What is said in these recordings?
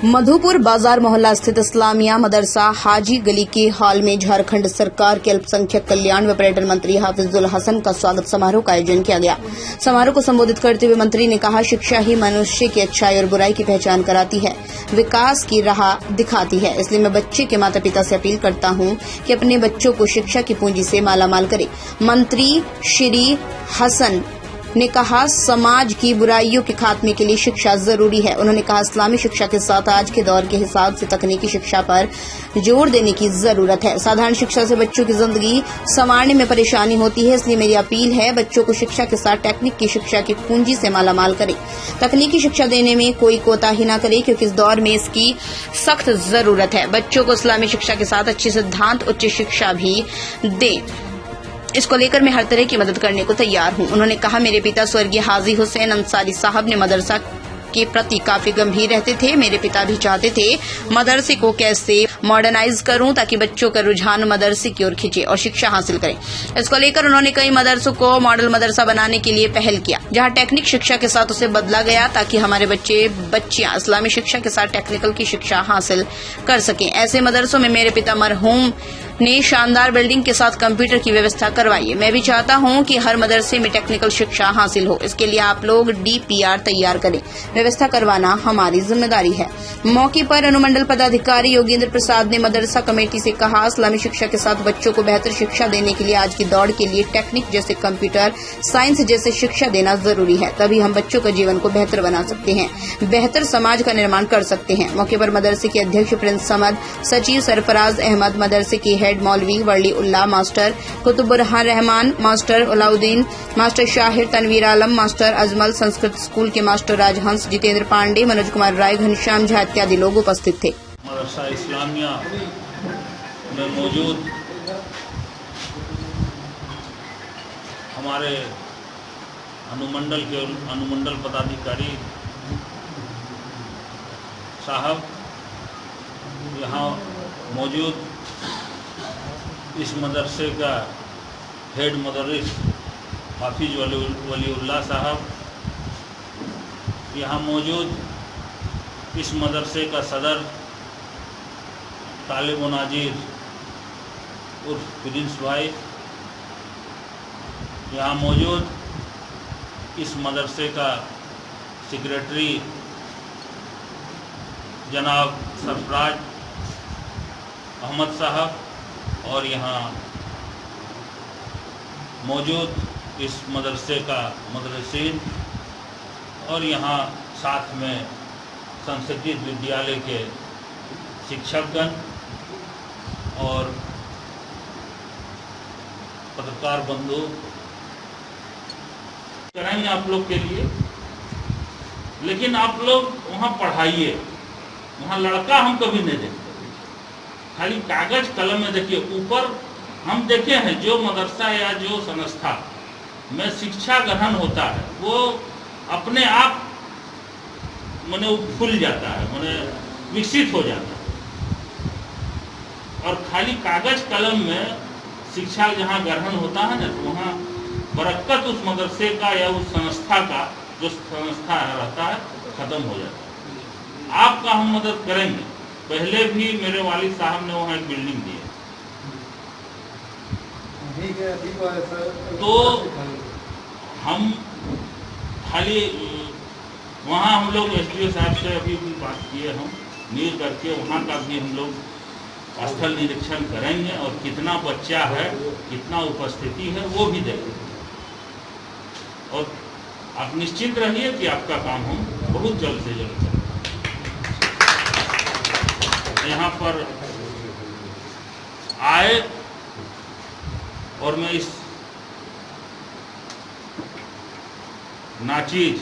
मधुपुर बाजार मोहल्ला स्थित इस्लामिया मदरसा हाजी गली के हॉल में झारखंड सरकार के अल्पसंख्यक कल्याण व पर्यटन मंत्री हाफिजुल हसन का स्वागत समारोह का आयोजन किया गया। समारोह को संबोधित करते हुए मंत्री ने कहा, शिक्षा ही मनुष्य की अच्छाई और बुराई की पहचान कराती है, विकास की राह दिखाती है। इसलिए मैं बच्चे के माता पिता से अपील करता हूं कि अपने बच्चों को शिक्षा की पूंजी से मालामाल करें। मंत्री श्री हसन ने कहा, समाज की बुराइयों के खात्मे के लिए शिक्षा जरूरी है। उन्होंने कहा, इस्लामी शिक्षा के साथ आज के दौर के हिसाब से तकनीकी शिक्षा पर जोर देने की जरूरत है। साधारण शिक्षा से बच्चों की जिंदगी संवारने में परेशानी होती है। इसलिए मेरी अपील है, बच्चों को शिक्षा के साथ टेक्निक की शिक्षा की पूंजी से मालामाल करें। तकनीकी शिक्षा देने में कोई कोताही न करे, क्योंकि इस दौर में इसकी सख्त जरूरत है। बच्चों को इस्लामी शिक्षा के साथ अच्छी सिद्धांत उच्च शिक्षा भी दें। इसको लेकर मैं हर तरह की मदद करने को तैयार हूं। उन्होंने कहा, मेरे पिता स्वर्गीय हाजी हुसैन अंसारी साहब ने मदरसा के प्रति काफी गंभीर रहते थे। मेरे पिता भी चाहते थे मदरसे को कैसे मॉडर्नाइज करूं ताकि बच्चों का रुझान मदरसे की ओर खींचे और शिक्षा हासिल करें। इसको लेकर उन्होंने कई मदरसों को मॉडल मदरसा बनाने के लिए पहल किया, जहां टेक्निक शिक्षा के साथ उसे बदला गया ताकि हमारे बच्चियां इस्लामी शिक्षा के साथ टेक्निकल की शिक्षा हासिल कर सकें। ऐसे मदरसों में मेरे पिता मरहूम ने शानदार बिल्डिंग के साथ कंप्यूटर की व्यवस्था करवाई है। मैं भी चाहता हूं कि हर मदरसे में टेक्निकल शिक्षा हासिल हो। इसके लिए आप लोग DPR तैयार करें, व्यवस्था करवाना हमारी जिम्मेदारी है। मौके पर अनुमंडल पदाधिकारी योगेंद्र प्रसाद ने मदरसा कमेटी से कहा, इस्लामी शिक्षा के साथ बच्चों को बेहतर शिक्षा देने के लिए आज की दौड़ के लिए टेक्निक जैसे कंप्यूटर साइंस जैसे शिक्षा देना जरूरी है। तभी हम बच्चों के जीवन को बेहतर बना सकते हैं, बेहतर समाज का निर्माण कर सकते हैं। मौके पर मदरसे के अध्यक्ष प्रिंस समद, सचिव सरफराज अहमद, मदरसे के हेड मौलवी Wali Ullah, master Qutubur Rahman, master Ulauddin, master Shahir Tanveer Alam, master Ajmal, Sanskrit school के मास्टर राजहंस, जितेंद्र पांडे, मनोज कुमार राय, घनश्याम झा इत्यादि लोग उपस्थित थे। मदरसा इस्लामिया में मौजूद हमारे अनुमंडल पदाधिकारी साहब, यहाँ मौजूद इस मदरसे का हेड मदरिस हाफिज वलीउल्लाह साहब, यहाँ मौजूद इस मदरसे का सदर तालिब नाजिर उर्फ प्रिंस भाई, यहाँ मौजूद इस मदरसे का सेक्रेटरी जनाब सरफराज अहमद साहब, और यहाँ मौजूद इस मदरसे का मदरसीन, और यहाँ साथ में संस्कृत विद्यालय के शिक्षकगण और पत्रकार बंधु करेंगे आप लोग के लिए। लेकिन आप लोग वहाँ पढ़ाइए, वहाँ लड़का हम कभी नहीं देखते, खाली कागज कलम में देखिए। ऊपर हम देखे हैं जो मदरसा या जो संस्था में शिक्षा ग्रहण होता है वो अपने आप माने खुल जाता है, माने विकसित हो जाता है। और खाली कागज कलम में शिक्षा जहाँ ग्रहण होता है ना, तो वहाँ बरकत उस मदरसे का या उस संस्था का जो संस्था रहता है खत्म हो जाता है। आपका हम मदद करेंगे। पहले भी मेरे वालिद साहब ने वहाँ एक बिल्डिंग दी है, तो हम खाली वहाँ हम लोग SDO साहब से अभी भी बात किए, हम मिल करके वहाँ का भी हम लोग स्थल निरीक्षण करेंगे और कितना बच्चा है, कितना उपस्थिति है वो भी देखेंगे। और आप निश्चिंत रहिए कि आपका काम हम बहुत जल्द से जल्द करेंगे। यहाँ पर आए और मैं इस नाचीज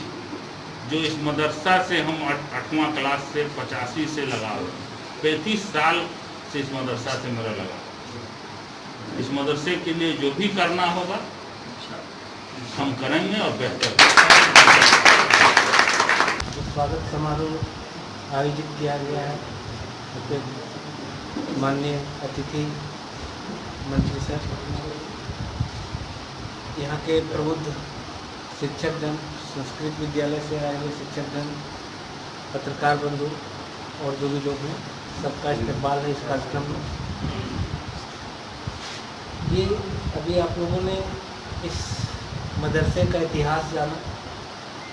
जो इस मदरसा से हम 8वां क्लास से 85 से लगा, 35 साल से इस मदरसा से मेरा लगा। इस मदरसे के लिए जो भी करना होगा हम करेंगे और बेहतर। स्वागत समारोह आयोजित किया गया है। माननीय अतिथि मंत्री सर, यहाँ के प्रबुद्ध शिक्षकगण, संस्कृत विद्यालय से आए हुए शिक्षकगण, पत्रकार बंधु, और जो भी लोग हैं सबका इस्तेमाल है इस कार्यक्रम में। ये अभी आप लोगों ने इस मदरसे का इतिहास जाना,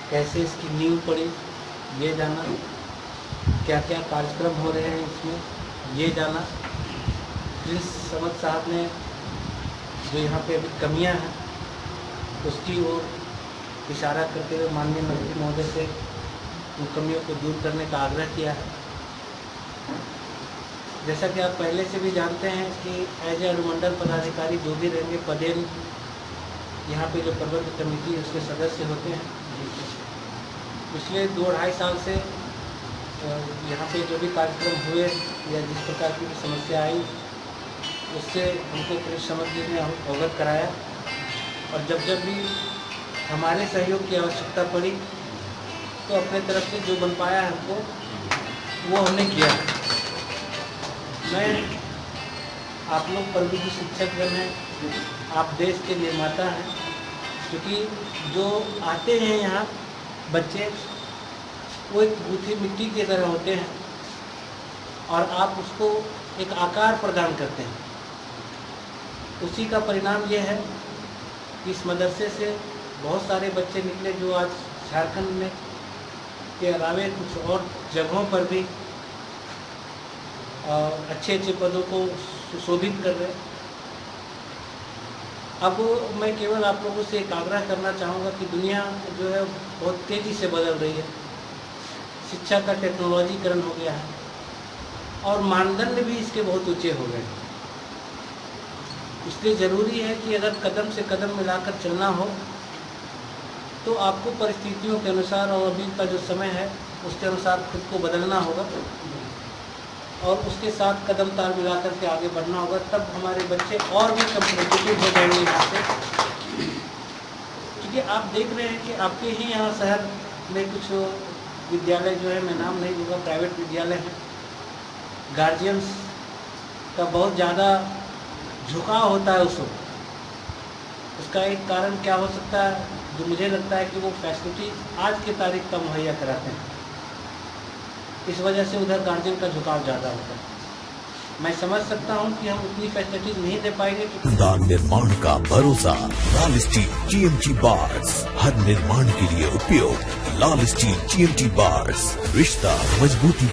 कैसे इसकी नींव पड़ी ये जाना, क्या क्या कार्यक्रम हो रहे हैं इसमें ये जाना। प्रिंस समद साहब ने जो यहाँ पे अभी कमियां हैं उसकी ओर इशारा करते हुए माननीय मंत्री महोदय से उन कमियों को दूर करने का आग्रह किया है। जैसा कि आप पहले से भी जानते हैं कि एज ए अनुमंडल पदाधिकारी जो भी रहेंगे पदेन यहाँ पे जो प्रबंध कमेटी है उसके सदस्य होते हैं। पिछले 2-2.5 साल से यहाँ पे जो भी कार्यक्रम हुए या जिस प्रकार की समस्या आई उससे हमको प्रिंस समद जी ने अवगत कराया, और जब जब भी हमारे सहयोग की आवश्यकता पड़ी तो अपने तरफ से जो बन पाया हमको वो हमने किया। मैं आप लोग प्रबुद्ध शिक्षकगण हैं, आप देश के निर्माता हैं, क्योंकि जो आते हैं यहाँ बच्चे वो एक गूठी मिट्टी की तरह होते हैं और आप उसको एक आकार प्रदान करते हैं। उसी का परिणाम ये है कि इस मदरसे से बहुत सारे बच्चे निकले जो आज झारखंड में के अलावे कुछ और जगहों पर भी अच्छे अच्छे पदों को सुशोभित कर रहे हैं। अब मैं केवल आप लोगों से एक आग्रह करना चाहूँगा कि दुनिया जो है बहुत तेज़ी से बदल रही है, शिक्षा का टेक्नोलॉजीकरण हो गया है और मानदंड भी इसके बहुत ऊंचे हो गए हैं। इसलिए ज़रूरी है कि अगर कदम से कदम मिलाकर चलना हो तो आपको परिस्थितियों के अनुसार और अभी का जो समय है उसके अनुसार खुद को बदलना होगा और उसके साथ कदम ताल मिलाकर के आगे बढ़ना होगा। तब हमारे बच्चे और भी कम्पिटिटिव हो जाएंगे यहाँ से, क्योंकि आप देख रहे हैं कि आपके ही यहाँ शहर में कुछ विद्यालय जो है, मैं नाम नहीं लूँगा, प्राइवेट विद्यालय हैं, गार्जियंस का बहुत ज़्यादा झुकाव होता है उसका एक कारण क्या हो सकता है, जो मुझे लगता है कि वो फैसिलिटी आज की तारीख का मुहैया कराते हैं, इस वजह से उधर गार्जियन का झुकाव ज़्यादा होता है। मैं समझ सकता हूं कि हम उतनी फैसिलिटीज नहीं दे पाएंगे। दान निर्माण का भरोसा लाल स्टील TMT बार्स, हर निर्माण के लिए उपयोग। लाल स्टील TMT बार्स, रिश्ता मजबूती